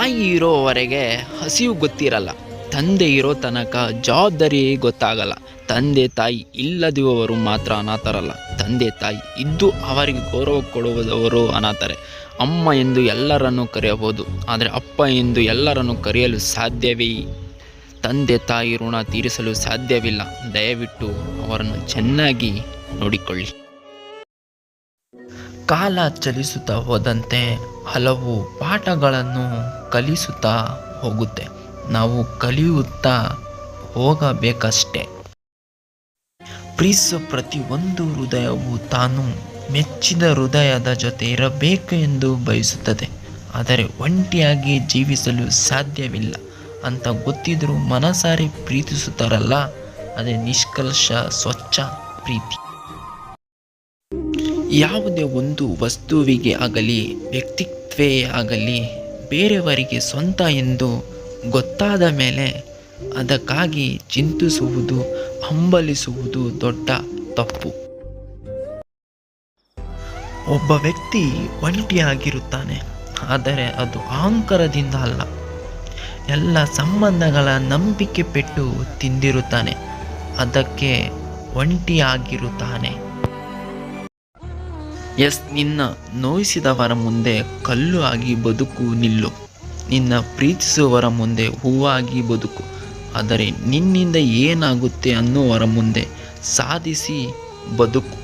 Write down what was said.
ತಾಯಿ ಇರೋವರೆಗೆ ಹಸಿವು ಗೊತ್ತಿರಲ್ಲ, ತಂದೆ ಇರೋ ತನಕ ಜವಾಬ್ದಾರಿ ಗೊತ್ತಾಗಲ್ಲ. ತಂದೆ ತಾಯಿ ಇಲ್ಲದಿರುವವರು ಮಾತ್ರ ಅನಾಥರಲ್ಲ, ತಂದೆ ತಾಯಿ ಇದ್ದು ಅವರಿಗೆ ಗೌರವ ಕೊಡುವುದವರು ಅನಾಥರೇ. ಅಮ್ಮ ಎಂದು ಎಲ್ಲರನ್ನು ಕರೆಯಬಹುದು, ಆದರೆ ಅಪ್ಪ ಎಂದು ಎಲ್ಲರನ್ನು ಕರೆಯಲು ಸಾಧ್ಯವೇ? ತಂದೆ ತಾಯಿ ಋಣ ತೀರಿಸಲು ಸಾಧ್ಯವಿಲ್ಲ. ದಯವಿಟ್ಟು ಅವರನ್ನು ಚೆನ್ನಾಗಿ ನೋಡಿಕೊಳ್ಳಿ. ಕಾಲ ಚಲಿಸುತ್ತಾ ಹೋದಂತೆ ಹಲವು ಪಾಠಗಳನ್ನು ಕಲಿಸುತ್ತಾ ಹೋಗುತ್ತೆ. ನಾವು ಕಲಿಯುತ್ತಾ ಹೋಗಬೇಕಷ್ಟೆ. ಪ್ರೀತಿಸುವ ಪ್ರತಿಯೊಂದು ಹೃದಯವು ತಾನು ಮೆಚ್ಚಿದ ಹೃದಯದ ಜೊತೆ ಇರಬೇಕು ಎಂದು ಬಯಸುತ್ತದೆ. ಆದರೆ ಒಂಟಿಯಾಗಿ ಜೀವಿಸಲು ಸಾಧ್ಯವಿಲ್ಲ ಅಂತ ಗೊತ್ತಿದ್ದರೂ ಮನಸಾರಿ ಪ್ರೀತಿಸುತ್ತಾರಲ್ಲ, ಅದೇ ನಿಷ್ಕಲ್ಮಶ ಸ್ವಚ್ಛ ಪ್ರೀತಿ. ಯಾವುದೇ ಒಂದು ವಸ್ತುವಿಗೆ ಆಗಲಿ ವ್ಯಕ್ತಿತ್ವೇ ಆಗಲಿ ಬೇರೆಯವರಿಗೆ ಸ್ವಂತ ಎಂದು ಗೊತ್ತಾದ ಮೇಲೆ ಅದಕ್ಕಾಗಿ ಚಿಂತಿಸುವುದು, ಹಂಬಲಿಸುವುದು ದೊಡ್ಡ ತಪ್ಪು. ಒಬ್ಬ ವ್ಯಕ್ತಿ ಒಂಟಿಯಾಗಿರುತ್ತಾನೆ, ಆದರೆ ಅದು ಅಹಂಕಾರದಿಂದ ಅಲ್ಲ. ಎಲ್ಲ ಸಂಬಂಧಗಳ ನಂಬಿಕೆ ಪೆಟ್ಟು ತಿಂದಿರುತ್ತಾನೆ, ಅದಕ್ಕೆ ಒಂಟಿಯಾಗಿರುತ್ತಾನೆ. ನಿನ್ನ ನೋಯಿಸಿದವರ ಮುಂದೆ ಕಲ್ಲು ಆಗಿ ಬದುಕು ನಿಲ್ಲು. ನಿನ್ನ ಪ್ರೀತಿಸುವವರ ಮುಂದೆ ಹೂವಾಗಿ ಬದುಕು. ಆದರೆ ನಿನ್ನಿಂದ ಏನಾಗುತ್ತೆ ಅನ್ನೋವರ ಮುಂದೆ ಸಾಧಿಸಿ ಬದುಕು.